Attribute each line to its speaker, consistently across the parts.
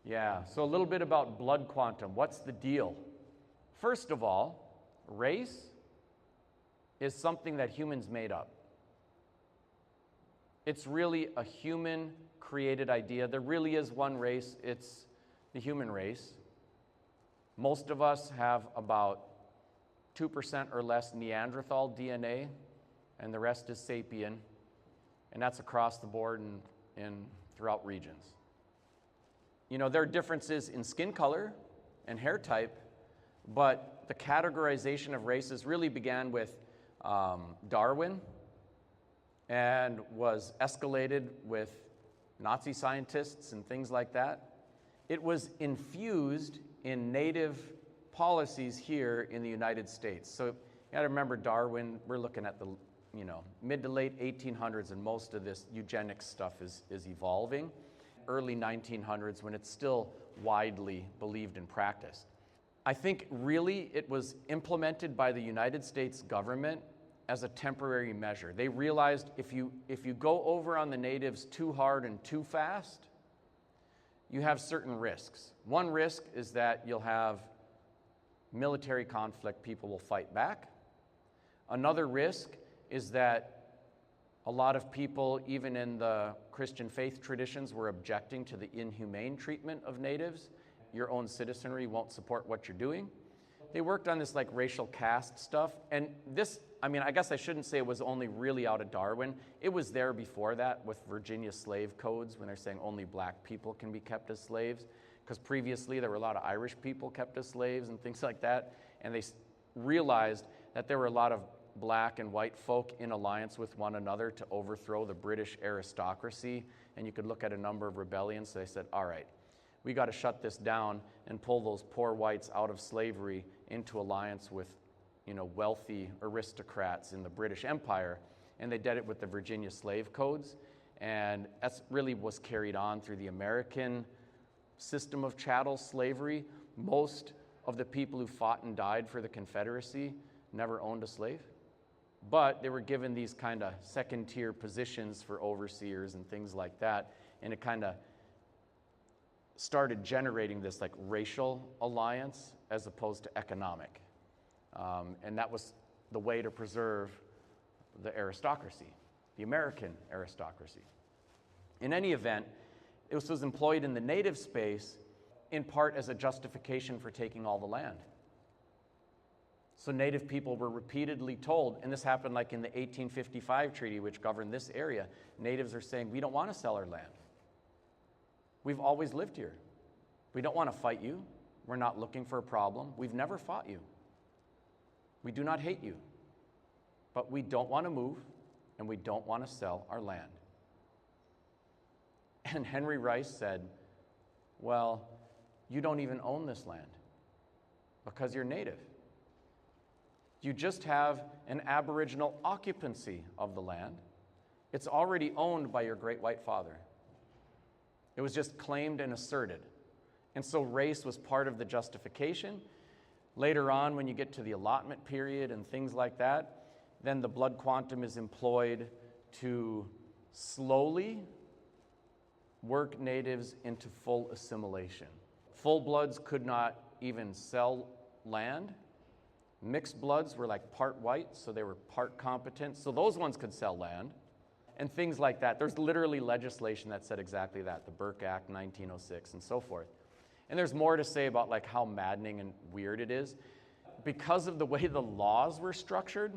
Speaker 1: Yeah, so a little bit about blood quantum. What's the deal? First of all, race is something that humans made up. It's really a human-created idea. There really is one race. It's the human race. Most of us have about 2% or less Neanderthal DNA, and the rest is sapien, and that's across the board and throughout regions. You know, there are differences in skin color and hair type, but the categorization of races really began with Darwin and was escalated with Nazi scientists and things like that. It was infused in native policies here in the United States. So you got to remember Darwin, we're looking at the mid to late 1800s, and most of this eugenics stuff is evolving. Early 1900s, when it's still widely believed and practiced. I think really it was implemented by the United States government as a temporary measure. They realized if you go over on the natives too hard and too fast, you have certain risks. One risk is that you'll have military conflict, people will fight back. Another risk is that a lot of people, even in the Christian faith traditions, were objecting to the inhumane treatment of natives. Your own citizenry won't support what you're doing. They worked on this like racial caste stuff, and this, I guess I shouldn't say it was only really out of Darwin. It was there before that with Virginia slave codes when they're saying only black people can be kept as slaves, because previously there were a lot of Irish people kept as slaves and things like that, and they realized that there were a lot of black and white folk in alliance with one another to overthrow the British aristocracy, and you could look at a number of rebellions. So they said, all right, we got to shut this down and pull those poor whites out of slavery into alliance with, wealthy aristocrats in the British Empire, and they did it with the Virginia slave codes, and that's really was carried on through the American system of chattel slavery. Most of the people who fought and died for the Confederacy never owned a slave. But they were given these kind of second-tier positions for overseers and things like that, and it kind of started generating this like racial alliance as opposed to economic. And that was the way to preserve the aristocracy, the American aristocracy. In any event, it was employed in the native space in part as a justification for taking all the land. So native people were repeatedly told, and this happened like in the 1855 treaty, which governed this area, natives are saying, we don't want to sell our land. We've always lived here. We don't want to fight you. We're not looking for a problem. We've never fought you. We do not hate you. But we don't want to move, and we don't want to sell our land. And Henry Rice said, well, you don't even own this land because you're native. You just have an Aboriginal occupancy of the land. It's already owned by your great white father. It was just claimed and asserted. And so race was part of the justification. Later on, when you get to the allotment period and things like that, then the blood quantum is employed to slowly work natives into full assimilation. Full bloods could not even sell land. Mixed bloods were like part white, so they were part competent. So those ones could sell land and things like that. There's literally legislation that said exactly that, the Burke Act 1906 and so forth. And there's more to say about like how maddening and weird it is. Because of the way the laws were structured,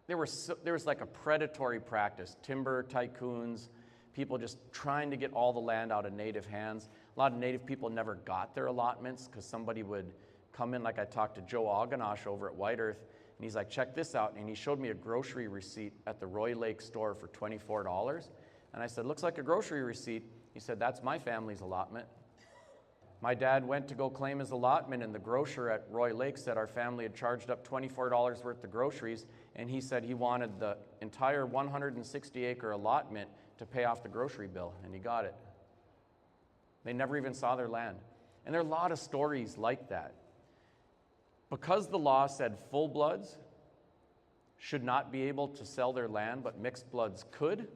Speaker 1: there was like a predatory practice. Timber tycoons, people just trying to get all the land out of native hands. A lot of native people never got their allotments because somebody would come in, like I talked to Joe Oganosh over at White Earth, and he's like, check this out. And he showed me a grocery receipt at the Roy Lake store for $24. And I said, looks like a grocery receipt. He said, that's my family's allotment. My dad went to go claim his allotment, and the grocer at Roy Lake said our family had charged up $24 worth of groceries, and he said he wanted the entire 160-acre allotment to pay off the grocery bill, and he got it. They never even saw their land. And there are a lot of stories like that. Because the law said full bloods should not be able to sell their land, but mixed bloods could,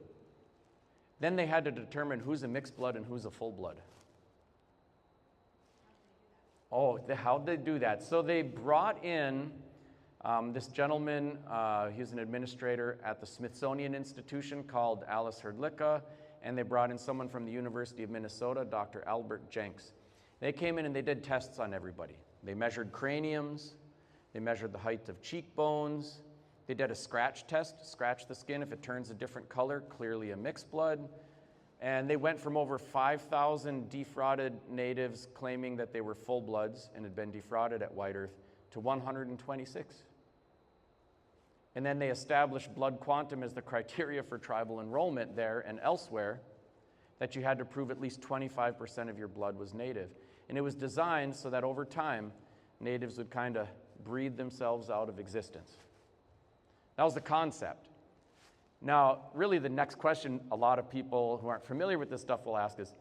Speaker 1: then they had to determine who's a mixed blood and who's a full blood. Oh, how'd they do that? So they brought in this gentleman, he was an administrator at the Smithsonian Institution called Alice Hrdlicka, and they brought in someone from the University of Minnesota, Dr. Albert Jenks. They came in and they did tests on everybody. They measured craniums, they measured the height of cheekbones, they did a scratch test, scratch the skin. If it turns a different color, clearly a mixed blood. And they went from over 5,000 defrauded natives claiming that they were full bloods and had been defrauded at White Earth to 126. And then they established blood quantum as the criteria for tribal enrollment there and elsewhere, that you had to prove at least 25% of your blood was native. And it was designed so that over time, natives would kind of breed themselves out of existence. That was the concept. Now, really the next question a lot of people who aren't familiar with this stuff will ask is,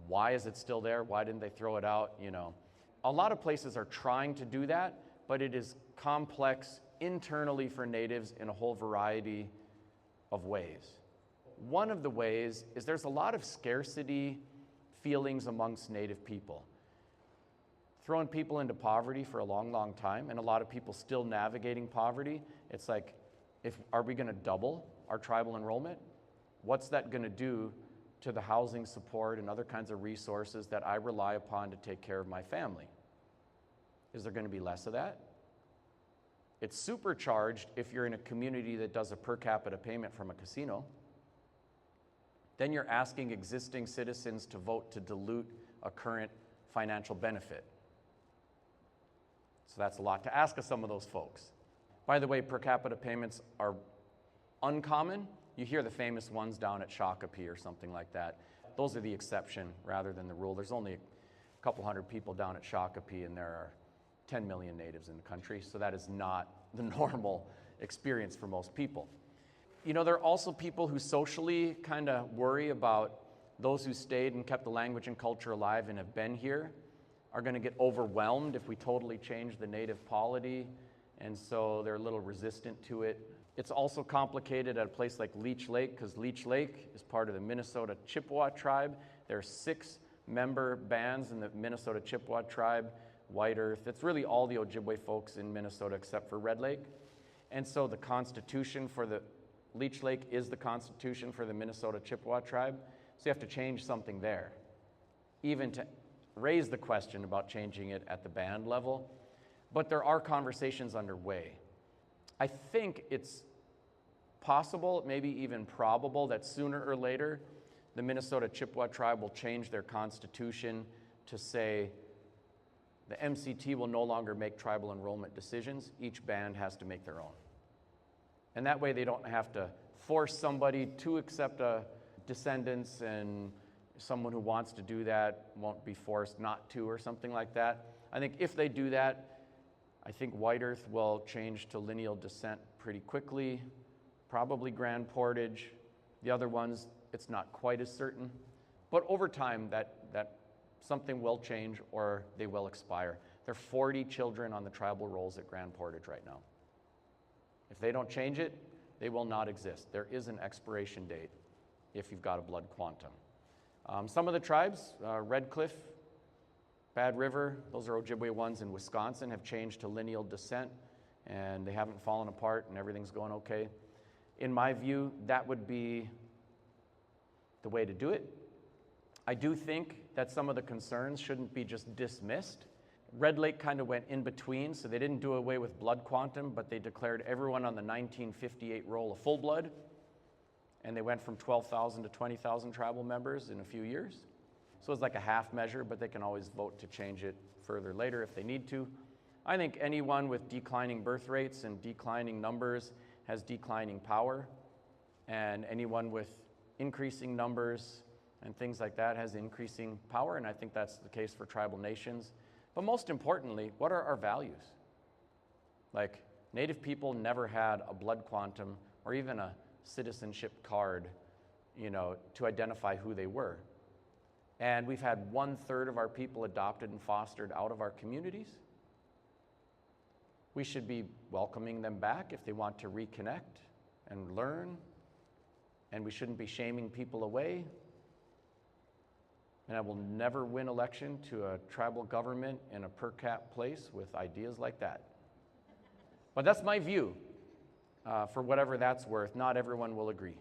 Speaker 1: why is it still there? Why didn't they throw it out? You know, a lot of places are trying to do that, but it is complex internally for natives in a whole variety of ways. One of the ways is there's a lot of scarcity feelings amongst native people. Throwing people into poverty for a long, long time, and a lot of people still navigating poverty. It's like, are we going to double our tribal enrollment? What's that going to do to the housing support and other kinds of resources that I rely upon to take care of my family? Is there going to be less of that? It's supercharged if you're in a community that does a per capita payment from a casino. Then you're asking existing citizens to vote to dilute a current financial benefit. So that's a lot to ask of some of those folks. By the way, per capita payments are uncommon. You hear the famous ones down at Shakopee or something like that. Those are the exception rather than the rule. There's only a couple hundred people down at Shakopee, and there are 10 million natives in the country, so that is not the normal experience for most people. You know, there are also people who socially kind of worry about those who stayed and kept the language and culture alive and have been here are going to get overwhelmed if we totally change the native polity, and so they're a little resistant to it. It's also complicated at a place like Leech Lake, because Leech Lake is part of the Minnesota Chippewa Tribe. There are 6 member bands in the Minnesota Chippewa Tribe, White Earth. It's really all the Ojibwe folks in Minnesota except for Red Lake. And so the constitution for the Leech Lake is the constitution for the Minnesota Chippewa Tribe. So you have to change something there, even to raise the question about changing it at the band level. But there are conversations underway. I think it's possible, maybe even probable, that sooner or later the Minnesota Chippewa Tribe will change their constitution to say the MCT will no longer make tribal enrollment decisions. Each band has to make their own. And that way they don't have to force somebody to accept a descendants, and someone who wants to do that won't be forced not to or something like that. I think if they do that, I think White Earth will change to lineal descent pretty quickly, probably Grand Portage. The other ones, it's not quite as certain. But over time, that something will change or they will expire. There are 40 children on the tribal rolls at Grand Portage right now. If they don't change it, they will not exist. There is an expiration date if you've got a blood quantum. Some of the tribes, Red Cliff, Bad River, those are Ojibwe ones in Wisconsin, have changed to lineal descent, and they haven't fallen apart and everything's going okay. In my view, that would be the way to do it. I do think that some of the concerns shouldn't be just dismissed. Red Lake kind of went in between, so they didn't do away with blood quantum, but they declared everyone on the 1958 roll a full blood, and they went from 12,000 to 20,000 tribal members in a few years. So it's like a half measure, but they can always vote to change it further later if they need to. I think anyone with declining birth rates and declining numbers has declining power, and anyone with increasing numbers and things like that has increasing power, and I think that's the case for tribal nations. But most importantly, what are our values? Like, Native people never had a blood quantum or even a citizenship card, to identify who they were. And we've had 1/3 of our people adopted and fostered out of our communities. We should be welcoming them back if they want to reconnect and learn, and we shouldn't be shaming people away. And I will never win election to a tribal government in a per cap place with ideas like that. But that's my view. For whatever that's worth, not everyone will agree.